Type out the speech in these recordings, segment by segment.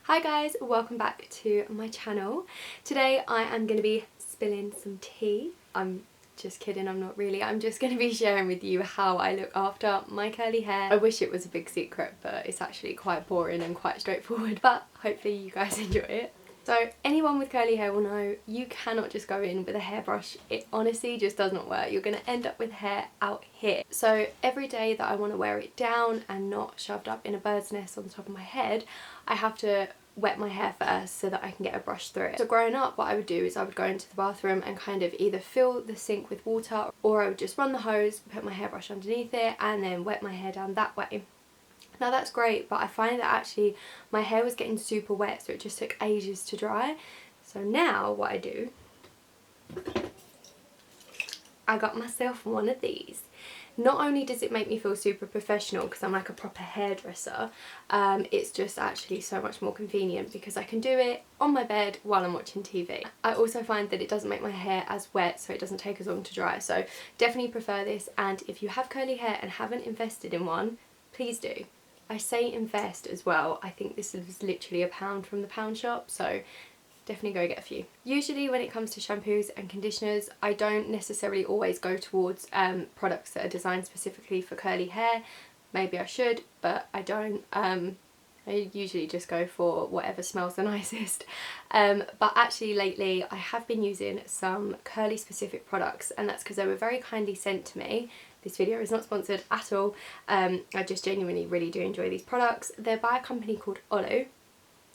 Hi guys, welcome back to my channel. Today I am going to be spilling some tea. I'm just kidding, I'm not really. I'm just going to be sharing with you how I look after my curly hair. I wish it was a big secret, but it's actually quite boring and quite straightforward, but hopefully you guys enjoy it. So anyone with curly hair will know you cannot just go in with a hairbrush. It honestly just does not work. You're going to end up with hair out here. So every day that I want to wear it down and not shoved up in a bird's nest on the top of my head, I have to wet my hair first so that I can get a brush through it. So growing up, what I would do is I would go into the bathroom and kind of either fill the sink with water, or I would just run the hose, put my hairbrush underneath it and then wet my hair down that way. Now that's great, but I find that actually my hair was getting super wet, so it just took ages to dry. So now what I do, I got myself one of these. Not only does it make me feel super professional because I'm like a proper hairdresser, it's just actually so much more convenient because I can do it on my bed while I'm watching TV. I also find that it doesn't make my hair as wet, so it doesn't take as long to dry. So definitely prefer this, and if you have curly hair and haven't invested in one, please do. I say invest as well. I think this is literally £1 from the pound shop, so definitely go get a few. Usually when it comes to shampoos and conditioners, I don't necessarily always go towards products that are designed specifically for curly hair. Maybe I should, but I don't. I usually just go for whatever smells the nicest. But actually lately I have been using some curly specific products, and that's because they were very kindly sent to me. This video is not sponsored at all. I just genuinely really do enjoy these products. They're by a company called Olu,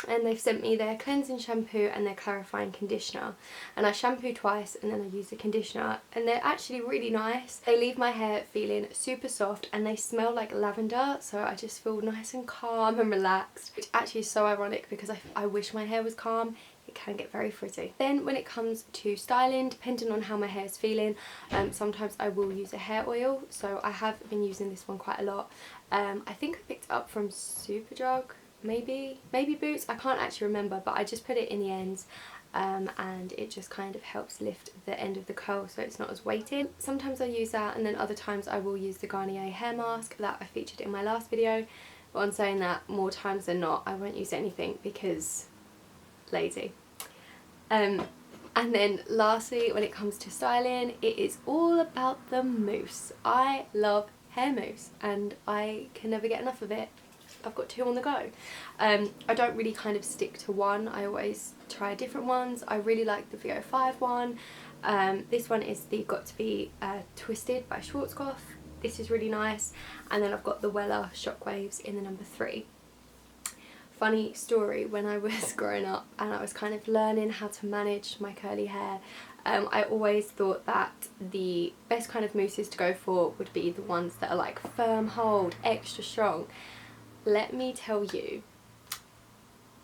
and they've sent me their cleansing shampoo and their clarifying conditioner, and I shampoo twice and then I use the conditioner, and they're actually really nice. They leave my hair feeling super soft and they smell like lavender, so I just feel nice and calm and relaxed, which actually is so ironic because I wish my hair was calm. It can get very frizzy. Then when it comes to styling, depending on how my hair is feeling, sometimes I will use a hair oil. So I have been using this one quite a lot. I think I picked it up from Superdrug, maybe Boots, I can't actually remember, but I just put it in the ends, and it just kind of helps lift the end of the curl so it's not as weighted. Sometimes I use that, and then other times I will use the Garnier hair mask that I featured in my last video. But on saying that, more times than not I won't use anything because lazy. And then lastly, when it comes to styling, it is all about the mousse. I love hair mousse and I can never get enough of it. I've got 2 on the go. I don't really kind of stick to one. I always try different ones. I really like the VO5 one. This one is the Got To Be Twisted by Schwarzkopf. This is really nice. And then I've got the Wella Shockwaves in the number 3. Funny story, when I was growing up and I was kind of learning how to manage my curly hair, I always thought that the best kind of mousses to go for would be the ones that are like firm hold, extra strong. Let me tell you,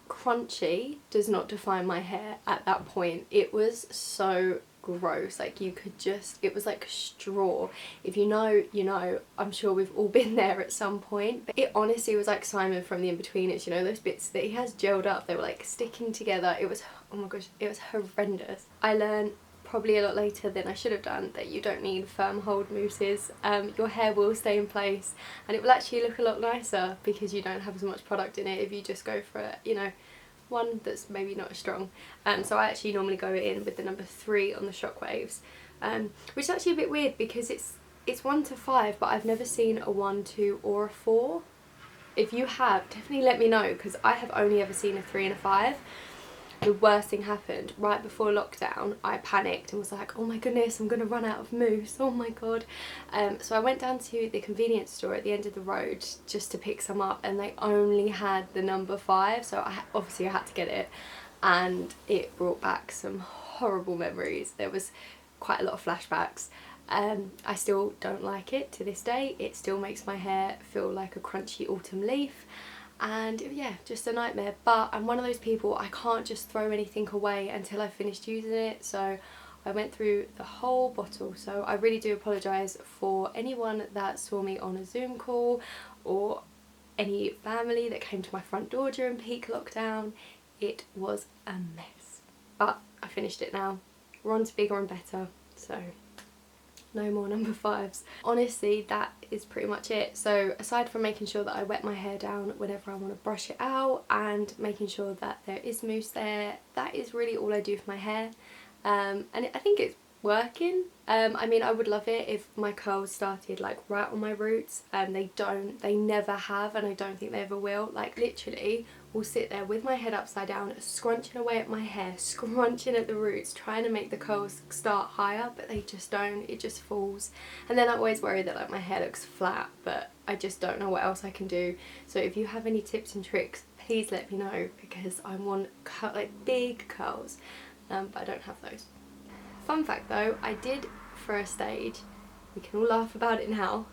crunchy does not define my hair at that point. It was so gross, like you could just, it was like straw. If you know, you know. I'm sure we've all been there at some point, but it honestly was like Simon from the In-Betweeners, you know, those bits that he has gelled up, they were like sticking together. It was, oh my gosh, it was horrendous. I learned probably a lot later than I should have done that you don't need firm hold mousses. Your hair will stay in place and it will actually look a lot nicer because you don't have as much product in it if you just go for, you know, one that's maybe not as strong. So I actually normally go in with the number 3 on the Shockwaves, which is actually a bit weird because it's 1 to 5, but I've never seen a 1, 2 or a 4. If you have, definitely let me know because I have only ever seen a 3 and a 5. The worst thing happened right before lockdown. I panicked and was like, oh my goodness, I'm gonna run out of mousse, oh my god. So I went down to the convenience store at the end of the road just to pick some up, and they only had the number 5, so obviously I had to get it, and it brought back some horrible memories. There was quite a lot of flashbacks. I still don't like it to this day. It still makes my hair feel like a crunchy autumn leaf. And yeah, just a nightmare. But I'm one of those people, I can't just throw anything away until I've finished using it, so I went through the whole bottle. So I really do apologise for anyone that saw me on a Zoom call or any family that came to my front door during peak lockdown. It was a mess, but I finished it now. We're on to bigger and better, so no more number 5s. Honestly, that is pretty much it. So aside from making sure that I wet my hair down whenever I want to brush it out and making sure that there is mousse there, that is really all I do for my hair. And I think it's working. I mean, I would love it if my curls started like right on my roots, and they never have, and I don't think they ever will. Like literally will sit there with my head upside down, scrunching away at my hair, scrunching at the roots, trying to make the curls start higher, but they just don't, it just falls. And then I always worry that like my hair looks flat, but I just don't know what else I can do. So if you have any tips and tricks, please let me know, because I want like big curls, but I don't have those. Fun fact though, I did for a stage, we can all laugh about it now,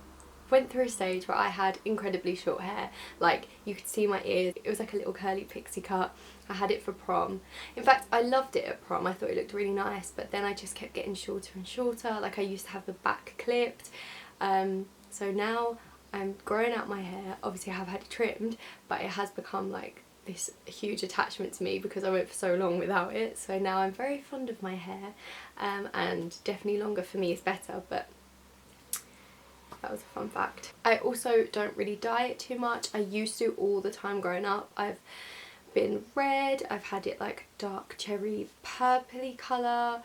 went through a stage where I had incredibly short hair. Like you could see my ears, it was like a little curly pixie cut. I had it for prom. In fact, I loved it at prom, I thought it looked really nice, but then I just kept getting shorter and shorter. Like I used to have the back clipped, so now I'm growing out my hair. Obviously I have had it trimmed, but it has become like this huge attachment to me because I went for so long without it. So now I'm very fond of my hair, and definitely longer for me is better, but that was a fun fact. I also don't really dye it too much. I used to all the time growing up. I've been red, I've had it like dark cherry purpley colour.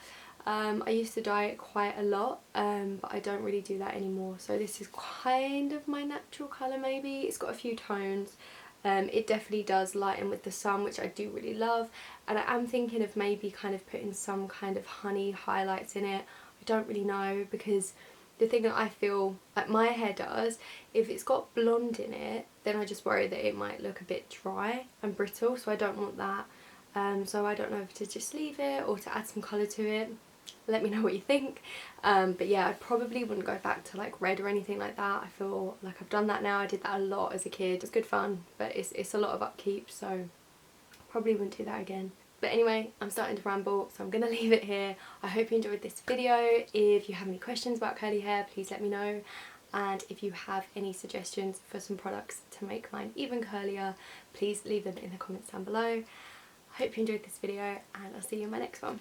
I used to dye it quite a lot, but I don't really do that anymore. So this is kind of my natural colour maybe. It's got a few tones. It definitely does lighten with the sun, which I do really love, and I am thinking of maybe kind of putting some kind of honey highlights in it. I don't really know, because the thing that I feel like my hair does, if it's got blonde in it, then I just worry that it might look a bit dry and brittle, so I don't want that. So I don't know if to just leave it or to add some colour to it. Let me know what you think. But yeah, I probably wouldn't go back to like red or anything like that. I feel like I've done that now. I did that a lot as a kid. It's good fun, but it's a lot of upkeep, so probably wouldn't do that again. But anyway, I'm starting to ramble, so I'm going to leave it here. I hope you enjoyed this video. If you have any questions about curly hair, please let me know. And if you have any suggestions for some products to make mine even curlier, please leave them in the comments down below. I hope you enjoyed this video, and I'll see you in my next one.